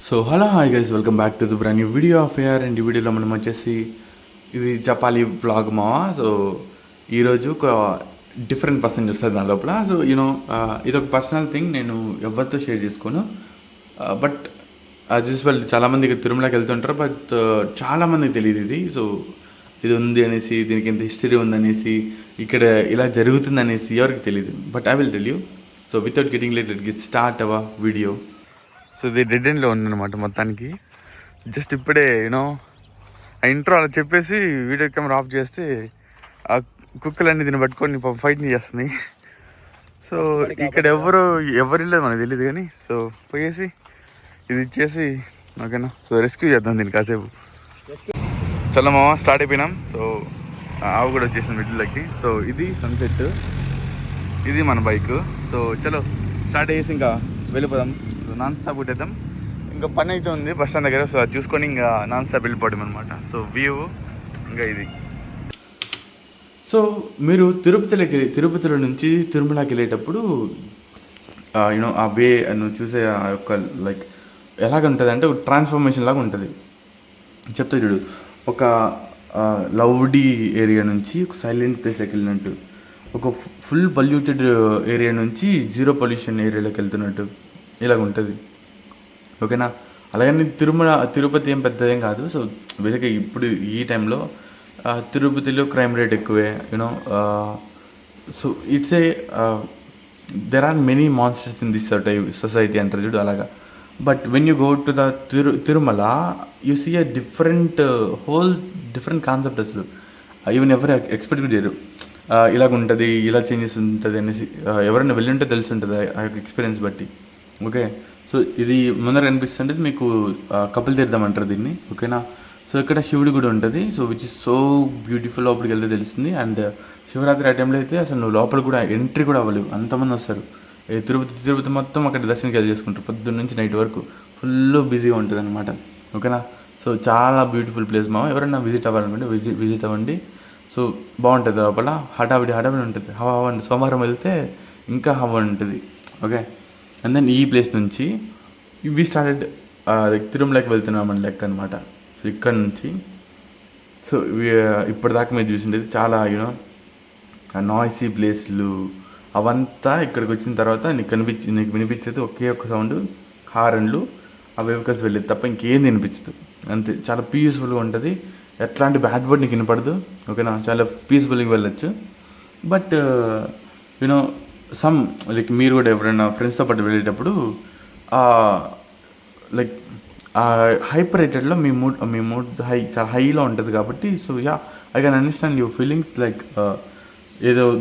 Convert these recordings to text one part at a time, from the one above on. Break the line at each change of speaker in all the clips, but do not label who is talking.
So hello hi guys, welcome back to the brand new video of AR. And ఈ వీడియోలో మనం వచ్చేసి ఇది చెప్పాలి వ్లాగ్ మావా. సో ఈరోజు ఒక డిఫరెంట్ పర్సన్ చూస్తుంది నా లోపల. సో ఇది ఒక పర్సనల్ థింగ్, నేను ఎవరితో షేర్ చేసుకోను. బట్ యాజ్ యూజువల్ చాలామంది ఇక్కడ తిరుమలకి వెళ్తుంటారు, బట్ చాలామందికి తెలియదు ఇది. సో ఇది ఉంది అనేసి, దీనికి ఇంత హిస్టరీ ఉందనేసి, ఇక్కడ ఇలా జరుగుతుంది అనేసి ఎవరికి తెలియదు. But I will tell you. So without getting late get start our video. So ఇది డెడ్ ఎండ్లో ఉందన్నమాట మొత్తానికి. జస్ట్ ఇప్పుడే ఆ ఇంట్రో అలా చెప్పేసి వీడియో కెమెరా ఆఫ్ చేస్తే ఆ కుక్కలన్నీ దీన్ని పట్టుకొని ఫైట్ని చేస్తున్నాయి. సో ఇక్కడ ఎవరిలేదు మనకు తెలియదు కానీ, సో పోయేసి ఇది ఇచ్చేసి ఓకేనా. సో రెస్క్యూ చేద్దాం దీన్ని కాసేపు. చలో మామ, స్టార్ట్ అయిపోయినాం. సో ఆవు కూడా వచ్చేసింది మిడిల్లోకి. సో ఇది సన్సెట్, ఇది మన బైక్. సో చలో స్టార్ట్ అయ్యేసి ఇంకా వెళ్ళిపోదాం. నాన్ స్టాప్ కొట్టేద్దాం. ఇంకా పని అయితే ఉంది బస్ స్టాండ్ దగ్గర. సో అది చూసుకొని ఇంకా నాన్ స్టాప్ వెళ్ళిపోవడం అనమాట. సో వ్యూ ఇంకా ఇది. సో మీరు తిరుపతిలో నుంచి తిరుమలకి వెళ్ళేటప్పుడు ఆ వే నువ్వు చూసే ఆ యొక్క లైక్ ఎలాగ ఉంటుంది అంటే ఒక ట్రాన్స్ఫర్మేషన్ లాగా ఉంటుంది. చెప్తా చూడు, ఒక లవ్లీ ఏరియా నుంచి ఒక సైలెంట్ ప్లేస్లోకి వెళ్ళినట్టు, ఒక ఫుల్ పొల్యూటెడ్ ఏరియా నుంచి జీరో పొల్యూషన్ ఏరియాలోకి వెళ్తున్నట్టు ఇలాగ ఉంటుంది. ఓకేనా. అలాగని తిరుపతి ఏం పెద్దదేం కాదు. సో బేసిక్గా ఇప్పుడు ఈ టైంలో తిరుపతిలో క్రైమ్ రేట్ ఎక్కువే. So it's a there are many monsters in this society అంటారు చూడు, అలాగా. But when you go to the Tirumala you see a whole different concept. అసలు ఈవెన్ ఎవరు ఎక్స్పెక్ట్ చేయరు ఇలాగ ఉంటుంది, ఇలా చేంజెస్ ఉంటుంది అనేసి. ఎవరైనా వెళ్ళి ఉంటే తెలిసి ఉంటుంది ఆ యొక్క ఎక్స్పీరియన్స్ బట్టి. ఓకే. సో ఇది ముందర కనిపిస్తుంటే మీకు కపిల్ తీర్థం అంటారు దీన్ని. ఓకేనా. సో ఇక్కడ శివుడి గుడి ఉంటుంది. So which is so beautiful. లోపలికి వెళ్తే తెలుస్తుంది. అండ్ శివరాత్రి ఆ టైంలో అయితే అసలు నువ్వు లోపల కూడా ఎంట్రీ కూడా అవ్వలేవు, అంతమంది వస్తారు. తిరుపతి మొత్తం అక్కడ దర్శనకి వెళ్ళి చేసుకుంటారు పొద్దున్న నుంచి నైట్ వరకు. ఫుల్ బిజీగా ఉంటుంది అనమాట. ఓకేనా. సో చాలా బ్యూటిఫుల్ ప్లేస్ మా. ఎవరైనా విజిట్ అవ్వాలనుకుంటే విజిట్ అవ్వండి. సో బాగుంటుంది. లోపల హడావిడి ఉంటుంది, హవా ఉంటుంది. సోమవారం వెళ్తే ఇంకా హవా ఉంటుంది. ఓకే. అండ్ దెన్ ఈ ప్లేస్ నుంచి వి స్టార్టెడ్ లైక్ తిరుమలకి వెళ్తున్నామని లెక్క అనమాట. సో ఇక్కడ నుంచి సో ఇప్పటిదాకా మీరు చూసిండేది చాలా నాయిసీ ప్లేస్లు అవంతా. ఇక్కడికి వచ్చిన తర్వాత నీకు వినిపించేది ఒకే ఒక్క సౌండ్, హారన్లు, ఆ వెహికల్స్ వెళ్ళేది తప్ప ఇంకేం వినిపించదు. అంతే. చాలా పీస్ఫుల్గా ఉంటుంది. ఎట్లాంటి బ్యాడ్ వర్డ్ నీకు వినపడదు. ఓకేనా. చాలా పీస్ఫుల్గా వెళ్ళొచ్చు. బట్ లైక్ మీరు కూడా ఎవరైనా ఫ్రెండ్స్తో పాటు వెళ్ళేటప్పుడు లైక్ హైపర్ రేటెడ్లో మీ మూడ్ చాలా హైలో ఉంటుంది కాబట్టి. So I can understand your feelings. Like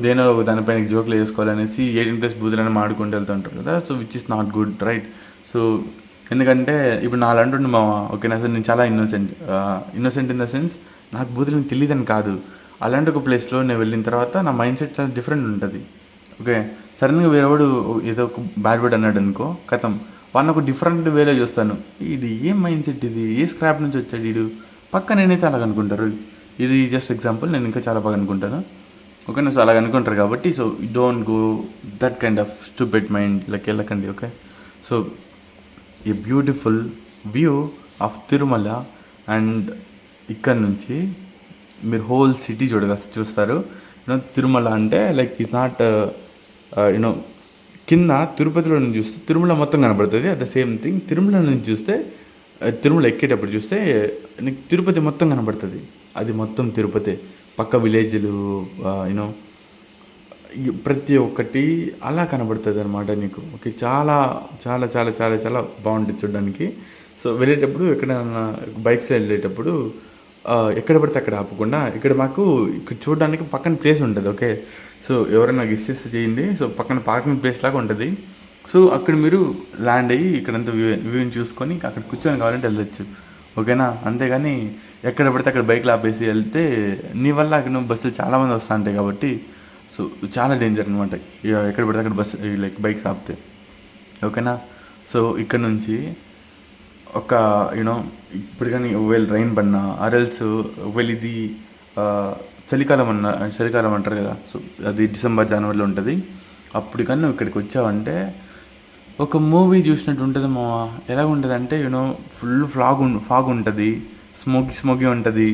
దేనో దానిపైన జోక్లు వేసుకోవాలనేసి 18+ బూతులని మాడుకుంటూ వెళ్తుంటారు కదా. So which is not good, right. So ఎందుకంటే ఇప్పుడు నా అలాంటి మా ఓకేనా సార్, నేను చాలా ఇన్నోసెంట్ ఇన్ ద సెన్స్ నాకు బూతులని తెలియదని కాదు. అలాంటి ఒక ప్లేస్లో నేను వెళ్ళిన తర్వాత నా మైండ్ సెట్ చాలా డిఫరెంట్ ఉంటుంది. ఓకే. సడన్గా వేరేవాడు ఏదో ఒక బ్యాడ్ వర్డ్ అన్నాడు అనుకో, కథం వాడిని ఒక డిఫరెంట్ వేలో చూస్తాను. ఇది ఏం మైండ్ సెట్, ఇది ఏ స్క్రాప్ నుంచి వచ్చాడు వీడు, పక్క నేనైతే అలాగ అనుకుంటారు. ఇది జస్ట్ ఎగ్జాంపుల్, నేను ఇంకా చాలా బాగా అనుకుంటాను. ఓకేనా. సో అలాగ అనుకుంటారు కాబట్టి so don't go that kind of stupid mind like వెళ్ళకండి. ఓకే. సో ఈ beautiful view of Tirumala. And ఇక్కడ నుంచి మీరు హోల్ సిటీ చూస్తారు. తిరుమల అంటే లైక్ ఇట్స్ నాట్ కింద తిరుపతిలో నుంచి చూస్తే తిరుమల మొత్తం కనబడుతుంది. At the same thing Tirumala నుంచి చూస్తే, తిరుమల ఎక్కేటప్పుడు చూస్తే నీకు తిరుపతి మొత్తం కనబడుతుంది. అది మొత్తం తిరుపతి. పక్క విలేజ్లు ప్రతి ఒక్కటి అలా కనబడుతుంది అనమాట నీకు. ఓకే. చాలా చాలా చాలా చాలా చాలా బాగుంటుంది చూడడానికి. సో వెళ్ళేటప్పుడు ఎక్కడైనా బైక్స్లో వెళ్ళేటప్పుడు ఎక్కడ పడితే అక్కడ ఆపకుండా, ఇక్కడ చూడడానికి పక్కన ప్లేస్ ఉంటుంది. ఓకే. సో ఎవరైనా గెస్ చేయండి. సో పక్కన పార్కింగ్ ప్లేస్ లాగా ఉంటుంది. సో అక్కడ మీరు ల్యాండ్ అయ్యి ఇక్కడంతా వ్యూని చూసుకొని అక్కడ కూర్చొని కావాలంటే వెళ్ళొచ్చు. ఓకేనా. అంతేగాని ఎక్కడ పడితే అక్కడ బైక్లు ఆపేసి వెళ్తే నీ వల్ల అక్కడ బస్సులు చాలామంది వస్తూ ఉంటాయి కాబట్టి సో చాలా డేంజర్ అనమాట. ఎక్కడ పడితే అక్కడ లైక్ బైక్స్ ఆపితే. ఓకేనా. సో ఇక్కడ నుంచి ఒక ఇప్పుడు కానీ ఒకవేళ రైన్ పడినా ఆర్ఎల్స్ ఒకవేళ ఇది చలికాలం అంటారు కదా. సో అది డిసెంబర్ జనవరిలో ఉంటుంది. అప్పుడు కానీ నువ్వు ఇక్కడికి వచ్చావంటే ఒక మూవీ చూసినట్టు ఉంటుంది మామ. ఎలా ఉంటుంది అంటే ఫుల్ ఫాగ్ ఉంటుంది, స్మోకీ ఉంటుంది.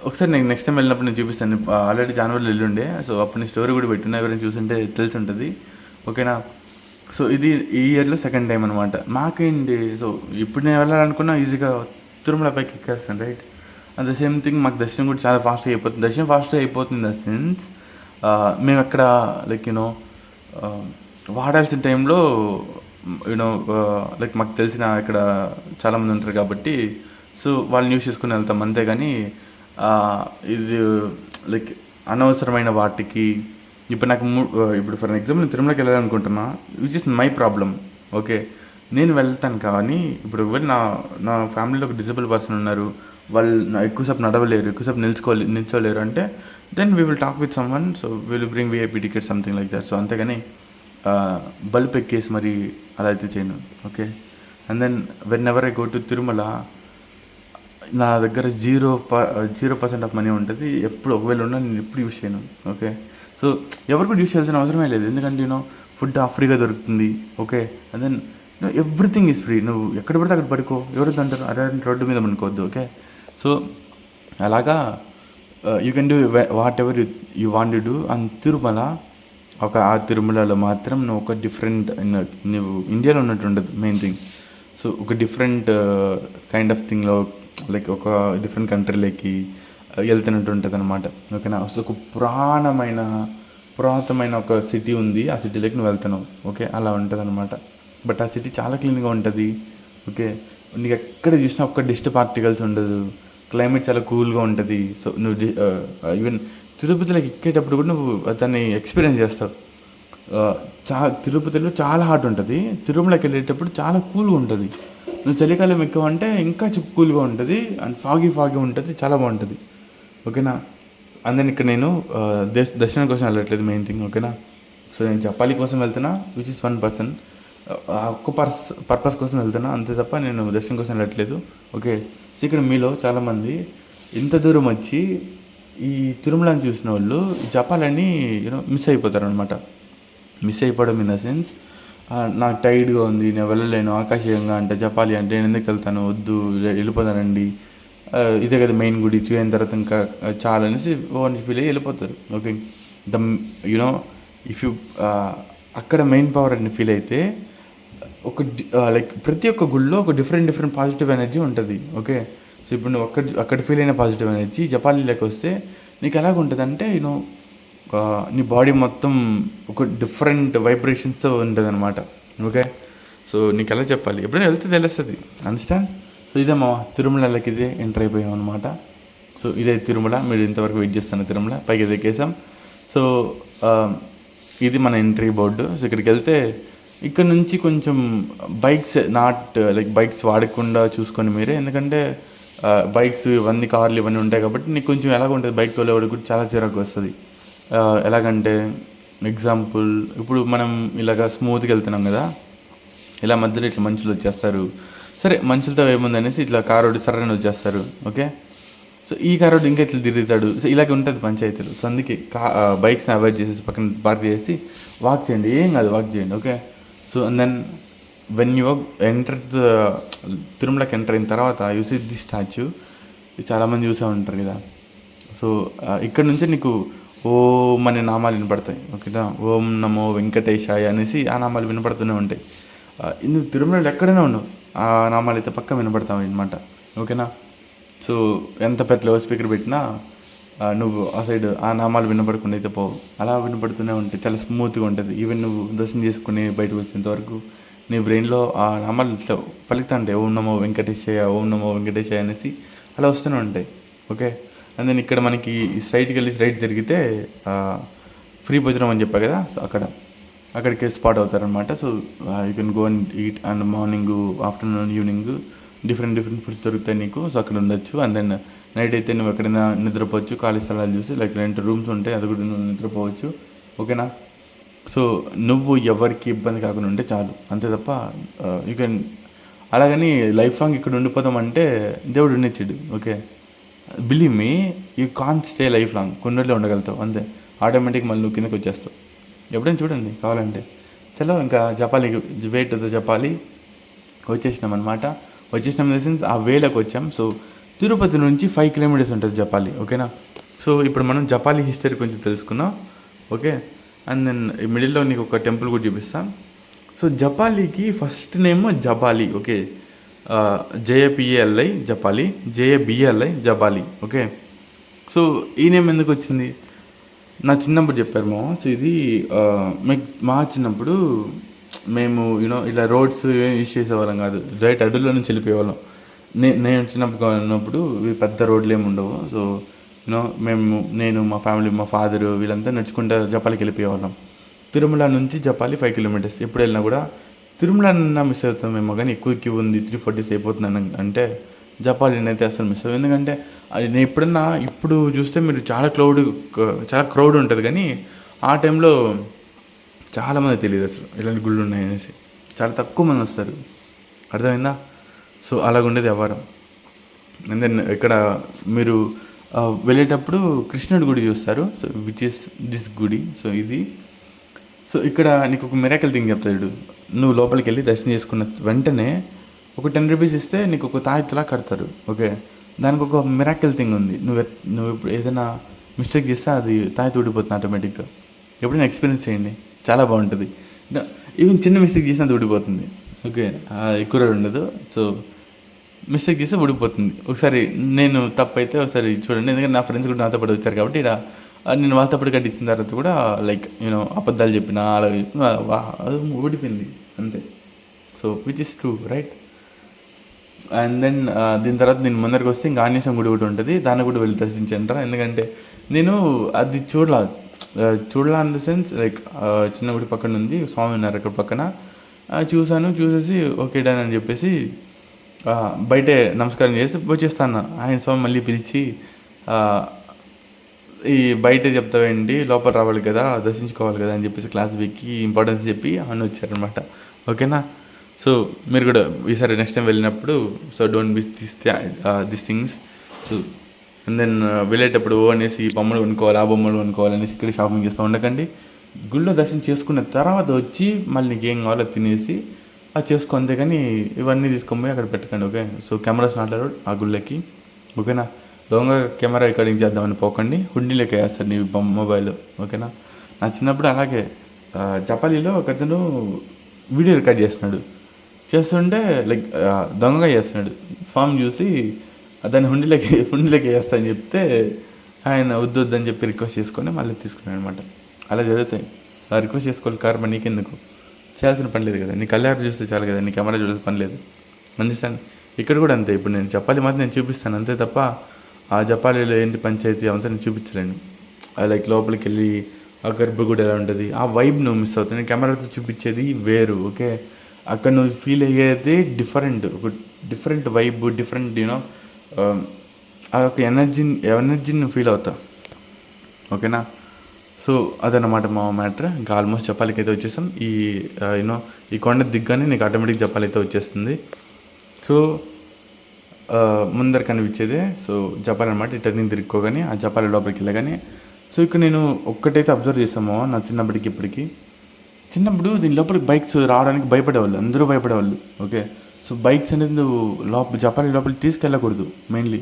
ఒకసారి నేను నెక్స్ట్ టైం వెళ్ళినప్పుడు నేను చూపిస్తాను. ఆల్రెడీ జనవరిలో వెళ్ళుండే, సో అప్పుడు నేను స్టోరీ కూడా పెట్టున్నా, ఎవరైనా చూసుంటే తెలిసి ఉంటుంది. ఓకేనా. సో ఇది ఈ ఇయర్లో సెకండ్ టైం అనమాట మాకేంటి. సో ఇప్పుడు నేను వెళ్ళాలనుకున్నా ఈజీగా తిరుమల పైకి ఎక్కేస్తాను, right. And the same thing మాకు దర్శనం కూడా చాలా ఫాస్ట్గా అయిపోతుంది. దర్శనం ఫాస్ట్గా అయిపోతుంది ఇన్ ద సెన్స్ మేము అక్కడ లైక్ వాడాల్సిన టైంలో లైక్ మాకు తెలిసిన ఇక్కడ చాలామంది ఉంటారు కాబట్టి సో వాళ్ళని యూస్ చేసుకుని వెళ్తాం అంతేగాని ఇది లైక్ అనవసరమైన వాటికి ఇప్పుడు నాకు ఇప్పుడు ఫర్ ఎగ్జాంపుల్ నేను తిరుమలకి వెళ్ళాలనుకుంటున్నా, which is my problem. Okay, నేను వెళ్తాను కానీ ఇప్పుడు ఒకవేళ నా ఫ్యామిలీలో ఒక డిజబుల్ పర్సన్ ఉన్నారు, వాళ్ళు ఎక్కువసేపు నడవలేరు, ఎక్కువసేపు నిల్చోలేరు అంటే then we will talk with someone, so will bring VIP ticket something like that. So అంతేగాని బల్బ్ ఎక్కేసి మరి అలా అయితే చేయను. Okay. And then whenever I go to Tirumala నా దగ్గర 0% ఆఫ్ మనీ ఉంటుంది. ఎప్పుడు ఒకవేళ ఉన్నా నేను ఎప్పుడు యూస్ చేయను. ఓకే. సో ఎవరు కూడా యూస్ చేయాల్సిన అవసరమే లేదు, ఎందుకంటే ఫుడ్ ఫ్రీగా దొరుకుతుంది. Okay. And then everything is free. నువ్వు ఎక్కడ పడితే అక్కడ పడుకో, ఎవరు అంటారు అరే రోడ్డు మీద పడుకోవద్దు. ఓకే. సో అలాగా you can do what ever you want to do. And Tirumala ఆ తిరుమలలో మాత్రం నువ్వు ఒక డిఫరెంట్ నువ్వు ఇండియాలో ఉన్నట్టు ఉండదు మెయిన్ థింగ్. సో ఒక డిఫరెంట్ కైండ్ ఆఫ్ థింగ్లో లైక్ ఒక డిఫరెంట్ కంట్రీలోకి వెళ్తున్నట్టు ఉంటుంది అనమాట. ఓకేనా. సో ఒక పురాతనమైన ఒక సిటీ ఉంది, ఆ సిటీలోకి నువ్వు వెళ్తున్నావు. ఓకే, అలా ఉంటుంది అనమాట. బట్ ఆ సిటీ చాలా క్లీన్గా ఉంటుంది. ఓకే, నీకు ఎక్కడ చూసినా ఒక్క డస్ట్ పార్టికల్స్ ఉండదు, క్లైమేట్ చాలా కూల్గా ఉంటుంది. సో నువ్వు ఈవెన్ తిరుపతిలోకి ఎక్కేటప్పుడు కూడా నువ్వు దాన్ని ఎక్స్పీరియన్స్ చేస్తావు. తిరుపతిలో చాలా హాట్ ఉంటుంది, తిరుమలకి వెళ్ళేటప్పుడు చాలా కూల్గా ఉంటుంది. నువ్వు చలికాలం ఎక్కువంటే ఇంకా కూల్గా ఉంటుంది అండ్ ఫాగీ ఉంటుంది, చాలా బాగుంటుంది. ఓకేనా. అందుకని ఇక్కడ నేను దర్శనం కోసం వెళ్ళట్లేదు మెయిన్ థింగ్. ఓకేనా. సో నేను చప్పాలి కోసం వెళ్తున్నా, విచ్ ఇస్ 1%. ఒక్క పర్పస్ కోసం వెళ్తున్నా అంతే తప్ప నేను దర్శనం కోసం వెళ్ళట్లేదు. ఓకే. సో ఇక్కడ మీలో చాలామంది ఇంత దూరం వచ్చి ఈ తిరుమలని చూసిన వాళ్ళు జపాలని మిస్ అయిపోతారు అనమాట. మిస్ అయిపోవడం ఇన్ ద సెన్స్ నాకు టైర్డ్గా ఉంది, నేను వెళ్ళలేను, ఆకాశంగా అంటే జపాలి అంటే నేను ఎందుకు వెళ్తాను, వద్దు వెళ్ళిపోతానండి, ఇదే కదా మెయిన్ గుడి, అయిన తర్వాత ఇంకా చాలా అనేసి ఫీల్ అయ్యి వెళ్ళిపోతారు. ఓకే. ఇఫ్ యూ అక్కడ మెయిన్ పవర్ అని ఫీల్ అయితే లైక్ ప్రతి ఒక్క గుడిలో ఒక డిఫరెంట్ పాజిటివ్ ఎనర్జీ ఉంటుంది. ఓకే. సో ఇప్పుడు నువ్వు అక్కడ ఫీల్ అయిన పాజిటివ్ ఎనర్జీ జపాలీలోకి వస్తే నీకు ఎలాగ ఉంటుంది అంటే నీ బాడీ మొత్తం ఒక డిఫరెంట్ వైబ్రేషన్స్తో ఉంటుంది అనమాట. ఓకే. సో నీకు ఎలా చెప్పాలి, ఎప్పుడైనా వెళ్తే తెలుస్తుంది, అండర్స్టాండ్. సో ఇదే మా తిరుమలకి ఇదే ఎంటర్ అయిపోయాం అనమాట. సో ఇదే తిరుమల, మీరు ఇంతవరకు వెయిట్ చేస్తాను తిరుమల పైకి ఎక్కేసాం. సో ఇది మన ఎంట్రీ బోర్డు. సో ఇక్కడికి వెళ్తే ఇక్కడ నుంచి కొంచెం బైక్స్ వాడకుండా చూసుకొని మీరే, ఎందుకంటే బైక్స్ ఇవన్నీ కార్లు ఇవన్నీ ఉంటాయి కాబట్టి నీకు కొంచెం ఎలాగ ఉంటుంది, బైక్ తోలేవాడికి కూడా చాలా చిరాకు వస్తుంది. ఎలాగంటే ఎగ్జాంపుల్ ఇప్పుడు మనం ఇలాగ స్మూత్గా వెళ్తున్నాం కదా, ఇలా మధ్యలో ఇట్లా మనుషులు వచ్చేస్తారు. సరే మనుషులతో ఏముంది అనేసి ఇట్లా కారోడు సర్రని వచ్చేస్తారు. ఓకే. సో ఈ కారోడు ఇంకా ఇట్లా తిరుగుతాడు. సో ఇలాగ ఉంటుంది పంచాయతీలు. సో అందుకే బైక్స్ని అవాయిడ్ చేసేసి పక్కన పార్క్ చేసి వాక్ చేయండి, ఏం కాదు వాక్ చేయండి. Okay. So and then when you enter తిరుమలకి ఎంటర్ అయిన తర్వాత యూ సీ ది స్టాచ్యూ. చాలామంది చూసే ఉంటారు కదా. సో ఇక్కడ నుంచి నీకు ఓం అనే నామాలు వినపడతాయి. ఓకేనా. ఓం నమో వెంకటేశాయ అనేసి ఆ నామాలు వినపడుతూనే ఉంటాయి. నువ్వు తిరుమలలో ఎక్కడైనా ఉన్నావు ఆ నామాలు అయితే పక్క వినపడతావు అనమాట. ఓకేనా. సో ఎంత పెద్ద లెవెల్ స్పీకర్ పెట్టినా నువ్వు ఆ సైడ్ ఆ నామాలు వినపడకుండా అయితే పోవు, అలా వినపడుతూనే ఉంటాయి. చాలా స్మూత్గా ఉంటుంది. ఈవెన్ నువ్వు దర్శనం చేసుకుని బయటకు వచ్చేంత వరకు నీ బ్రెయిన్లో ఆ నామాలు ఇట్లా పలుకుతా ఉంటాయి. ఓం నమో వెంకటేశాయ, ఓం నమో వెంకటేశాయ అనేసి అలా వస్తూనే ఉంటాయి. ఓకే. అండ్ దెన్ ఇక్కడ మనకి స్ట్రైట్కి వెళ్ళి స్ట్రైట్ తిరిగితే ఫ్రీ భోజనం అని చెప్పా కదా, సో అక్కడికి స్పాట్ అవుతారనమాట. So you can go and eat and morning, afternoon, evening different foods దొరుకుతాయి నీకు. సో అక్కడ ఉండొచ్చు. అండ్ దెన్ నైట్ అయితే నువ్వు ఎక్కడైనా నిద్రపోవచ్చు, ఖాళీ స్థలాలు చూసి లైక్ 2 రూమ్స్ ఉంటాయి, అది కూడా నువ్వు నిద్రపోవచ్చు. ఓకేనా. సో నువ్వు ఎవరికి ఇబ్బంది కాకుండా ఉంటే చాలు, అంతే తప్ప యూ కెన్ అలాగని లైఫ్ లాంగ్ ఇక్కడ ఉండిపోతామంటే దేవుడు ఉండొచ్చాడు. Okay. Believe me, you can't stay life long, కొన్నిట్లో ఉండగలుగుతావు అంతే. ఆటోమేటిక్ మళ్ళీ నువ్వు కిందకి వచ్చేస్తావు. ఎప్పుడైనా చూడండి కావాలంటే. చలో ఇంకా జపాలికి వెయిట్ జపాలి వచ్చేసినాం అనమాట. వచ్చేసినాం ఇన్ ద సెన్స్ ఆ వేలోకి వచ్చాం. సో తిరుపతి నుంచి 5 కిలోమీటర్స్ ఉంటుంది జపాలి, ఓకేనా. సో ఇప్పుడు మనం జపాలి హిస్టరీ కొంచెం తెలుసుకున్నాం, ఓకే. అండ్ దెన్ ఈ మిడిల్లో నీకు ఒక టెంపుల్ కూడా చూపిస్తాం. సో జపాలికి first name Jabali, okay. J A P A L I Japali, J A B A L I Jabali, okay. So ఈ నేమ్ ఎందుకు వచ్చింది నా చిన్నప్పుడు చెప్పారు మా. సో ఇది మా చిన్నప్పుడు మేము ఇలా రోడ్స్ ఏం యూజ్ చేసేవాళ్ళం కాదు, డైరెక్ట్ అడవుల్లో నుంచి వెళ్ళిపోయేవాళ్ళం. నేను చిన్నప్పుడు ఉన్నప్పుడు ఇవి పెద్ద రోడ్లు ఏమి ఉండవు. సో నేను మా ఫ్యామిలీ మా ఫాదరు వీళ్ళంతా నడుచుకుంటూ జపాలికి వెళ్ళిపోయేవాళ్ళం. తిరుమల నుంచి జపాలి 5 కిలోమీటర్స్. ఎప్పుడు వెళ్ళినా కూడా తిరుమల మిస్ అవుతామేమో కానీ ఎక్కువ క్యూ ఉంది 340 అయిపోతుంది అంటే జపాలి అయితే అసలు మిస్ అవ్వదు. ఎందుకంటే అది నేను ఎప్పుడన్నా ఇప్పుడు చూస్తే మీరు చాలా క్రౌడ్ ఉంటుంది, కానీ ఆ టైంలో చాలామంది తెలియదు అసలు ఇలాంటి గుళ్ళు ఉన్నాయనేసి. చాలా తక్కువ మంది వస్తారు, అర్థమైందా. సో అలాగుండేది వ్యవహారం. అండ్ దెన్ ఇక్కడ మీరు వెళ్ళేటప్పుడు కృష్ణుడి గుడి చూస్తారు. సో విచ్ ఇస్ దిస్ గుడి. సో ఇది సో ఇక్కడ నీకు ఒక మిరాకిల్ థింగ్ చెప్తాడు. నువ్వు లోపలికి వెళ్ళి దర్శనం చేసుకున్న వెంటనే ఒక 10 రూపీస్ ఇస్తే నీకు ఒక తాయెత్తులా కడతారు, ఓకే. దానికి ఒక మిరాకిల్ థింగ్ ఉంది. నువ్వు ఇప్పుడు ఏదైనా మిస్టేక్ చేస్తే అది తాయెత్తు ఊడిపోతుంది ఆటోమేటిక్గా. ఎప్పుడైనా ఎక్స్పీరియన్స్ చేయండి, చాలా బాగుంటుంది. ఈవెన్ చిన్న మిస్టేక్ చేసినా అది ఊడిపోతుంది, ఓకే. ఎక్కువ రోజు ఉండదు. సో మిస్టేక్ చేస్తే ఊడిపోతుంది. ఒకసారి నేను తప్పు అయితే ఒకసారి చూడండి, ఎందుకంటే నా ఫ్రెండ్స్ కూడా నాతో పాటు వచ్చారు కాబట్టి ఇక్కడ నేను వాళ్ళతో పాటు కట్టించిన తర్వాత కూడా లైక్ అబద్ధాలు చెప్పిన అలా చెప్పిన అది ఊడిపోయింది అంతే. So which is true, right. And then దీని తర్వాత నేను ముందరికి వస్తే ఇంకా ఆంజనేయ గుడి కూడా ఉంటుంది, దాన్ని కూడా వెళ్ళి దర్శించంటారా. ఎందుకంటే నేను అది చూడలా ఇన్ ద సెన్స్ లైక్ చిన్న గుడి పక్కన ఉంది, స్వామి ఉన్నారు అక్కడ పక్కన. చూసేసి ఓకే డన్ అని చెప్పేసి బయటే నమస్కారం చేసి వచ్చేస్తాను. ఆయన స్వామి మళ్ళీ పిలిచి ఈ బయట చెప్తావేంటి, లోపల రావాలి కదా, దర్శించుకోవాలి కదా అని చెప్పేసి క్లాస్ వీక్కి ఇంపార్టెన్స్ చెప్పి అని వచ్చారనమాట, ఓకేనా. సో మీరు కూడా ఈసారి నెక్స్ట్ టైం వెళ్ళినప్పుడు so don't miss this things. So and then వెళ్ళేటప్పుడు అనేసి బొమ్మలు కొనుక్కోవాలి, ఆ బొమ్మలు కొనుక్కోవాలి అనేసి ఇక్కడ షాపింగ్ చేస్తూ ఉండకండి. గుళ్ళో దర్శనం చేసుకున్న తర్వాత వచ్చి మళ్ళీ నీకు ఏం కావాలో తినేసి అది చేసుకో, అంతేగాని ఇవన్నీ తీసుకొని పోయి అక్కడ పెట్టకండి, okay. So cameras not allowed ఆ గుళ్ళకి, ఓకేనా. దొంగ కెమెరా రికార్డింగ్ చేద్దామని పోకండి, హుండీలోకి వేస్తాడు నీ మొబైల్, ఓకేనా. నా చిన్నప్పుడు అలాగే జపాలీలో ఒక అతను వీడియో రికార్డ్ చేస్తుంటే లైక్ దొంగగా చేస్తున్నాడు. స్వామి చూసి దాన్ని హుండీలోకి వేస్తా అని చెప్తే ఆయన వద్దని చెప్పి రిక్వెస్ట్ చేసుకొని మళ్ళీ తీసుకున్నాడు అనమాట. అలా జరుగుతాయి. ఆ రిక్వెస్ట్ చేసుకోవాలి కారణం నీకెందుకు, చేయాల్సిన పని లేదు కదా, నీ కళ్ళారు చూస్తే చాలు కదా, నీ కెమెరా చూడాల్సిన పని లేదు, అందిస్తాను. ఇక్కడ కూడా అంతే. ఇప్పుడు నేను జపాలి మాత్రం నేను చూపిస్తాను అంతే తప్ప ఆ జపాలీలో ఏంటి పంచాయతీ అంతా నేను చూపించలేను. లైక్ లోపలికి వెళ్ళి ఆ గర్భగుడి ఎలా ఉంటుంది, ఆ వైబ్ నువ్వు మిస్ అవుతుంది. నేను కెమెరాతో చూపించేది వేరు, ఓకే. అక్కడ నువ్వు ఫీల్ అయ్యేది డిఫరెంట్ వైబ్, డిఫరెంట్ ఆ యొక్క ఎనర్జీని నువ్వు ఫీల్ అవుతావు, ఓకేనా. సో అదనమాట మా మ్యాటర్. ఇంకా ఆల్మోస్ట్ జపాలికి అయితే వచ్చేసాం. ఈ కొండ దిగ్గానే నీకు ఆటోమేటిక్ జపాలి అయితే వచ్చేస్తుంది. సో ముందర కనిపించేదే సో జపాలి అనమాట. టర్నింగ్ తిరుక్కోగానే ఆ జపాలి లోపలికి వెళ్ళగానే సో ఇక్కడ నేను ఒక్కటైతే అబ్జర్వ్ చేసామో నా చిన్నప్పటికి ఇప్పటికి. చిన్నప్పుడు దీని లోపలికి బైక్స్ రావడానికి భయపడేవాళ్ళు, అందరూ భయపడేవాళ్ళు, ఓకే. సో బైక్స్ అనేది నువ్వు జపాలి లోపలికి తీసుకెళ్ళకూడదు మెయిన్లీ.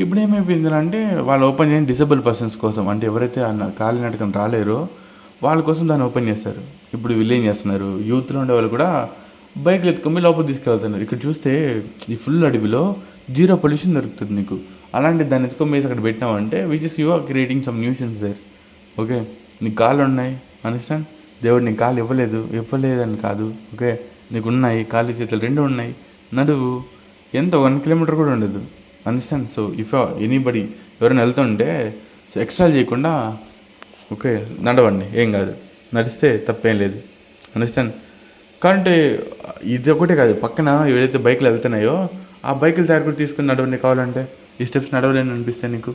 ఇప్పుడు ఏమైపోయింది అంటే వాళ్ళు ఓపెన్ చేయని డిసేబుల్ పర్సన్స్ కోసం, అంటే ఎవరైతే కాలినడకం రాలేరో వాళ్ళ కోసం దాన్ని ఓపెన్ చేస్తారు. ఇప్పుడు వీళ్ళు ఏం చేస్తున్నారు, యూత్లో ఉండే వాళ్ళు కూడా బైక్లు ఎత్తుకొని లోపల తీసుకెళ్తున్నారు. ఇక్కడ చూస్తే ఈ ఫుల్ అడవిలో 0 పొల్యూషన్ దొరుకుతుంది నీకు. అలాంటి దాన్ని ఎత్తుకొని వేసి అక్కడ పెట్టినావంటే which is you are creating some nuisance there, okay. నీకు కాళ్ళు ఉన్నాయి, అండర్స్టాండ్. దేవుడు నీకు కాళ్ళు ఇవ్వలేదని కాదు, ఓకే. నీకు ఉన్నాయి కాళ్ళు చేతులు 2 ఉన్నాయి, నడువు. ఎంత 1 కిలోమీటర్ కూడా ఉండదు, అండర్స్టాండ్. సో ఇఫ్ ఎనీబడి ఎవరైనా వెళ్తుంటే సో ఎక్స్ట్రా చేయకుండా ఓకే నడవండి, ఏం కాదు, నడిస్తే తప్పేం లేదు, అండర్స్టాండ్. కాబట్టి ఇది ఒకటే కాదు, పక్కన ఏదైతే బైక్లు వెళ్తున్నాయో ఆ బైకులు తయారు కూడా తీసుకుని నడవండి కావాలంటే. ఈ స్టెప్స్ నడవలేని అనిపిస్తాయి నీకు,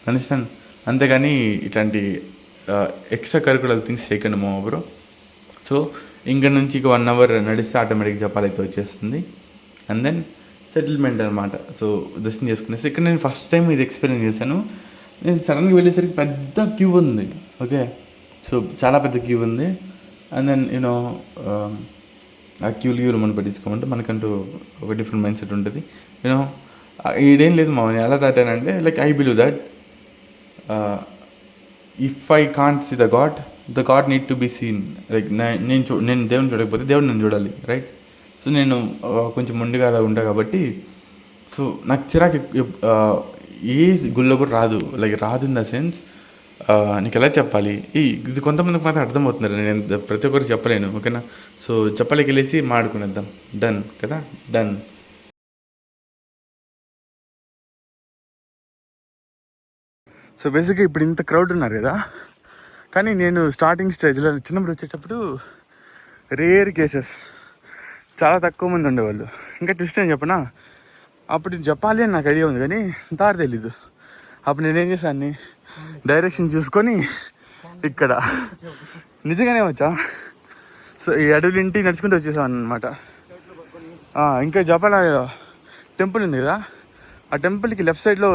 అండర్స్టాండ్. అంతేగాని ఇట్లాంటి ఎక్స్ట్రా కరికులర్ థింగ్స్ చేయకండి మా బ్రో. సో ఇంకా నుంచి 1 అవర్ నడిస్తే ఆటోమేటిక్ జపాలి అయితే వచ్చేస్తుంది. అండ్ దెన్ సెటిల్మెంట్ అనమాట. సో దర్శనం చేసుకునేసి ఇక్కడ నేను ఫస్ట్ టైం ఇది ఎక్స్పీరియన్స్ చేశాను. నేను సడన్గా వెళ్ళేసరికి పెద్ద క్యూ ఉంది, ఓకే. సో చాలా పెద్ద క్యూ ఉంది. అండ్ దెన్ యూనో ఆ క్యూలు మనం పట్టించుకోమంటే మనకంటూ ఒక డిఫరెంట్ మైండ్ సెట్ ఉంటుంది. యూనో ఈడేం లేదు మా నేను ఎలా దాటానంటే like I believe that if I can't see the god need to be seen. Like నేను దేవుని చూడకపోతే దేవుడు నన్ను చూడాలి, రైట్? సో నేను కొంచెం మొండిగా అలా ఉంటా కాబట్టి సో నాకు చిరాకు ఏ గుళ్ళో కూడా రాదు. లైక్ రాదు ఇన్ ద సెన్స్ నీకు ఎలా చెప్పాలి, ఇది కొంతమందికి మాత్రం అర్థమవుతున్నారు, నేను ప్రతి ఒక్కరికి చెప్పలేను, ఓకేనా? సో చెప్పలేకి వెళ్ళేసి మాడుకునేద్దాం, డన్ కదా, డన్. సో బేసిక్గా ఇప్పుడు ఇంత క్రౌడ్ ఉన్నారు కదా, కానీ నేను స్టార్టింగ్ స్టేజ్లో చిన్నప్పుడు వచ్చేటప్పుడు రేర్ కేసెస్, చాలా తక్కువ మంది ఉండేవాళ్ళు. ఇంకా ట్విస్ట్ అని చెప్పనా, అప్పుడు చెప్పాలి అని నాకు ఐడియా ఉంది కానీ దారి తెలీదు. అప్పుడు నేనేం చేశాను, డైరెక్షన్ చూసుకొని ఇక్కడ నిజంగానే వచ్చా. సో ఈ అడవులు ఇంటికి నడుచుకుంటూ వచ్చేసాను అనమాట. ఇంకా జపాల టెంపుల్ ఉంది కదా, ఆ టెంపుల్కి లెఫ్ట్ సైడ్లో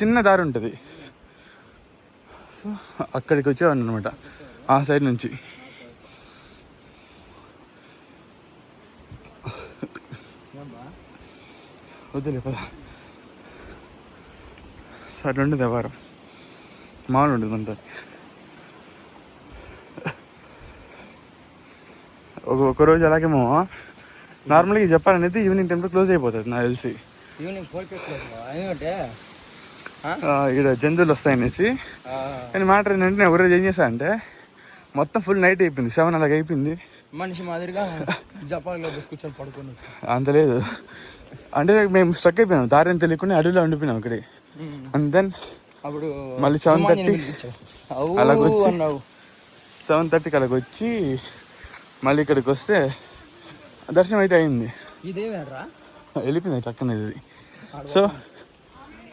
చిన్న దారి ఉంటుంది. సో అక్కడికి వచ్చేవాడిని అనమాట, ఆ సైడ్ నుంచి. వద్దులే పద. సో అట్లా ఉంటుంది వ్యవహారం, మామూలు ఉంటుంది మనతో. ఒకరోజు అలాగేమో నార్మల్గా చెప్పాలనేది ఈవినింగ్ టైంలో క్లోజ్ అయిపోతుంది నాకు తెలిసి. ఇక్కడ జంతువులు వస్తాయనేసి. కానీ మ్యాటర్ ఏంటంటే నేను ఒకరోజు ఏం చేశాను అంటే మొత్తం ఫుల్ నైట్ అయిపోయింది, 7 అలాగ అయిపోయింది.
మనిషి మాదిరిగా జపాన్లో కూర్చొని పడుకొని
అంత లేదు అంటే మేము స్ట్రక్ అయిపోయాం, దారిని తెలియకుండా అడవిలో ఉండిపోయినాం అక్కడే. అండ్ దెన్ అప్పుడు మళ్ళీ 7:30 అలాగ వచ్చి 7:30కి అలాగ వచ్చి మళ్ళీ ఇక్కడికి వస్తే దర్శనం అయితే అయింది. వెళ్ళిపోయింది చక్కన ఇది. సో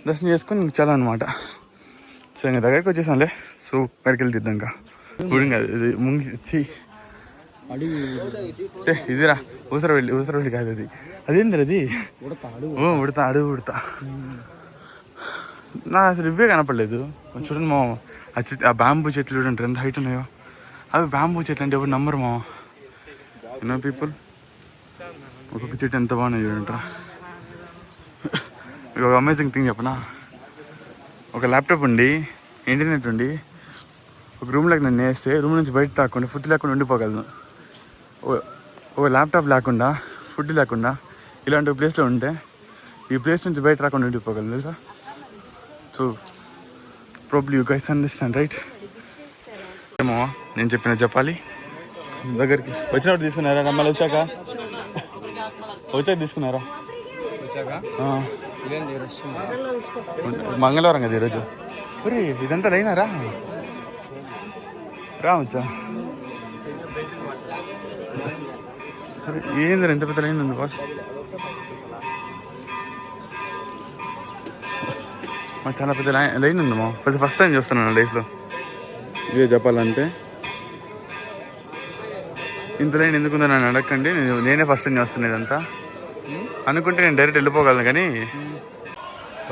దర్శనం చేసుకొని ఇంక చాలా అనమాట. సో ఇంకా దగ్గరికి వచ్చేసాంలే. సో అక్కడికి వెళ్ళి తీద్దాం. ఇంకా గుడి కాదు ఇది, ముంగిచ్చి ఇదిరా ఊసరవెల్లి కాదు అది. అదేంది అది, ఉడతా అడుగు ఉడతా. నా అసలు ఇవే కనపడలేదు. చూడండి మా ఆ బ్యాంబూ చెట్లు చూడండి ఎంత హైట్ ఉన్నాయో. అవి బ్యాంబూ చెట్లు అంటే ఎవరు నమ్మరు మా యూనో పీపుల్. ఒక్కొక్క చెట్టు ఎంత బాగున్నాయి చూడంటారా. ఒక అమేజింగ్ థింగ్ చెప్పనా, ఒక ల్యాప్టాప్ ఉండి ఇంటర్నెట్ ఉండి ఒక రూమ్లోకి నన్ను వేస్తే రూమ్ నుంచి బయట రాకుండా ఫుడ్ లేకుండా ఉండిపోగలను. ఒక ల్యాప్టాప్ లేకుండా ఫుడ్ లేకుండా ఇలాంటి ప్లేస్లో ఉంటే ఈ ప్లేస్ నుంచి బయట రాకుండా ఉండిపోగలను తెలుసా. So probably you guys understand right. ఏమో నేను చెప్పాలి. దగ్గరికి వచ్చినప్పుడు తీసుకున్నారా, మళ్ళీ వచ్చాక తీసుకున్నారా? మంగళవారం కదా ఈరోజు. ఒరే ఇదంతా లైనారా, రావచ్చా? ఏంది ఎంత పెద్ద లైన్ ఉంది బాస్. చాలా పెద్ద లైన్ ఉంది మా. ఫస్ట్ టైం చూస్తున్నాను లైఫ్లో ఇవే చెప్పాలంటే. ఇంత లైన్ ఎందుకుందో నన్ను అడగండి, నేనే ఫస్ట్ టైం చేస్తున్నాను ఇదంతా. అనుకుంటే నేను డైరెక్ట్ వెళ్ళిపోగలను కానీ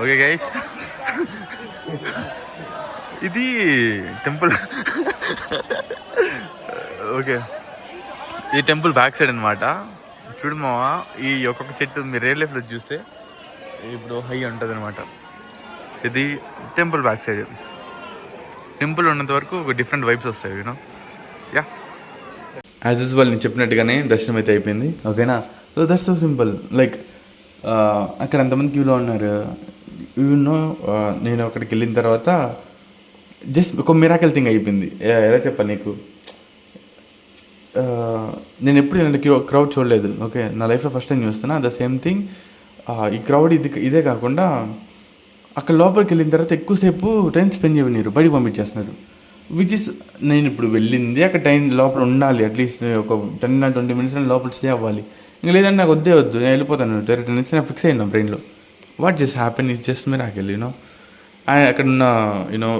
ఓకే గైస్. ఇది టెంపుల్ ఓకే, ఈ టెంపుల్ బ్యాక్ సైడ్ అనమాట. చూడు మావా, ఈ ఒక్కొక్క చెట్టు మీరు రియల్ లైఫ్లో చూస్తే ఇప్పుడు హై ఉంటుంది అనమాట. ఇది టెంపుల్ బ్యాక్ సైడ్. టెంపుల్ ఉన్నంత వరకు ఒక డిఫరెంట్ వైబ్స్ వస్తాయి యూనో. యా, యాజ్ యూజువల్ నేను చెప్పినట్టుగానే దర్శనం అయితే అయిపోయింది, ఓకేనా. So that's so simple. Like అక్కడ ఎంతమంది క్యూలో ఉన్నారు యూనో. నేను అక్కడికి వెళ్ళిన తర్వాత జస్ట్ ఒక మిరాకిల్ థింగ్ అయిపోయింది. ఎలా చెప్పాలి నీకు, నేను ఎప్పుడు ఇలాంటి క్రౌడ్ చూడలేదు, ఓకే. నా లైఫ్లో ఫస్ట్ టైం చూస్తున్నా. ద సేమ్ థింగ్ ఈ క్రౌడ్ ఇదే కాకుండా అక్కడ లోపలికి వెళ్ళిన తర్వాత ఎక్కువసేపు టైం స్పెండ్ చేయనిరు, బయటకు పంపించేస్తున్నారు. విచ్ ఇస్ నేను ఇప్పుడు వెళ్ళింది అక్కడ టైం లోపల ఉండాలి, అట్లీస్ట్ ఒక 10-20 minutes లోపల స్టే అవ్వాలి. ఇంకా లేదంటే నాకు వద్దు నేను వెళ్ళిపోతాను డైరెక్ట్ నుంచి నేను ఫిక్స్ అయ్యాను బ్రెయిన్లో. What just happen is just miracle you know. And అక్కడ ఉన్న యూనో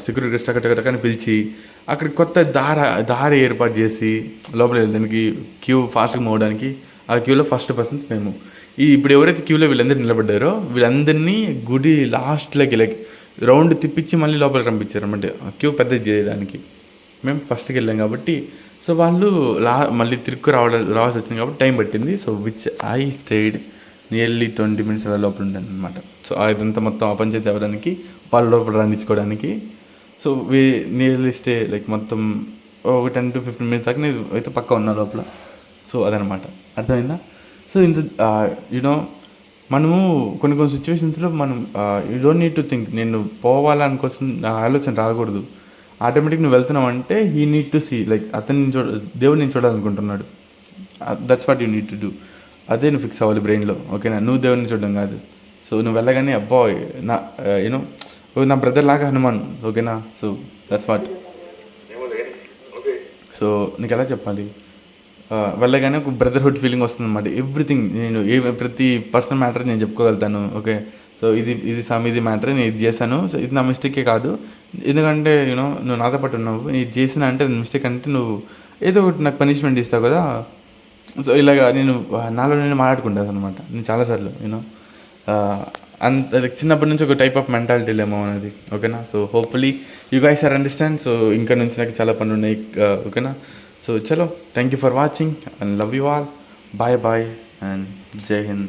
సెక్యూరిటీ గెస్ట్ అక్కడికని పిలిచి అక్కడ కొత్త దారి ఏర్పాటు చేసి లోపల వెళ్ళడానికి క్యూ ఫాస్ట్గా మోవడానికి. ఆ క్యూలో ఫస్ట్ పర్సన్స్ మేము. ఇప్పుడు ఎవరైతే క్యూలో వీళ్ళందరూ నిలబడ్డారో వీళ్ళందరినీ గుడి లాస్ట్లోకి లైక్ రౌండ్ తిప్పించి మళ్ళీ లోపలికి పంపించారు అనమాట, క్యూ పెద్దది చేయడానికి. మేము ఫస్ట్కి వెళ్ళాం కాబట్టి సో వాళ్ళు మళ్ళీ తిరుక్కు రావాల్సి వచ్చింది కాబట్టి టైం పట్టింది. So which I stayed nearly 20 minutes అలా లోపల ఉంటాను అనమాట. సో అదంతా మొత్తం ఆ పంచాయతీ అవ్వడానికి వాళ్ళ లోపల రాణించుకోవడానికి. సో నియర్లీ స్టే లైక్ మొత్తం ఒక 10 to 15 minutes దాకా నేను అయితే పక్కా ఉన్నా లోపల. సో అదనమాట, అర్థమైందా? సో ఇంత యూనో మనము కొన్ని కొన్ని సిచ్యువేషన్స్లో మనం you don't need to think. నేను పోవాలనుకోసం ఆలోచన రాకూడదు. ఆటోమేటిక్ నువ్వు వెళ్తున్నావు అంటే he need to see, like అతన్ని దేవుడు నేను చూడాలనుకుంటున్నాడు. That's what you need to do. అదే నువ్వు ఫిక్స్ అవ్వాలి బ్రెయిన్లో, ఓకేనా? నువ్వు దేవుడిని చూడడం కాదు. సో నువ్వు వెళ్ళగానే అబ్బా నా యూనో నా బ్రదర్ లాగా హనుమాన్, ఓకేనా? So that's what. సో నీకు ఎలా చెప్పాలి, వెళ్ళగానే ఒక బ్రదర్హుడ్ ఫీలింగ్ వస్తుంది అనమాట. ఎవ్రీథింగ్ నేను ప్రతి పర్సనల్ మ్యాటర్ నేను చెప్పుకోగలుగుతాను. ఓకే, సో ఇది ఇది మ్యాటర్, నేను ఇది చేశాను. సో ఇది నా మిస్టేకే కాదు, ఎందుకంటే యూనో నువ్వు నాతో పాటు ఉన్నావు. నేను చేసిన అంటే మిస్టేక్ అంటే నువ్వు ఏదో ఒకటి నాకు పనిష్మెంట్ ఇస్తావు కదా. సో ఇలాగా నేను నాలో నేను మాట్లాడుకుంటాను అనమాట నేను చాలాసార్లు. యూనో అంత చిన్నప్పటి నుంచి ఒక టైప్ ఆఫ్ మెంటాలిటీలేమో అనేది, ఓకేనా? So hopefully you guys are understand. So ఇంకా నుంచి నాకు చాలా పనులు ఉన్నాయి, ఓకేనా? సో చలో, thank you for watching and love you all. Bye bye and జై హింద్.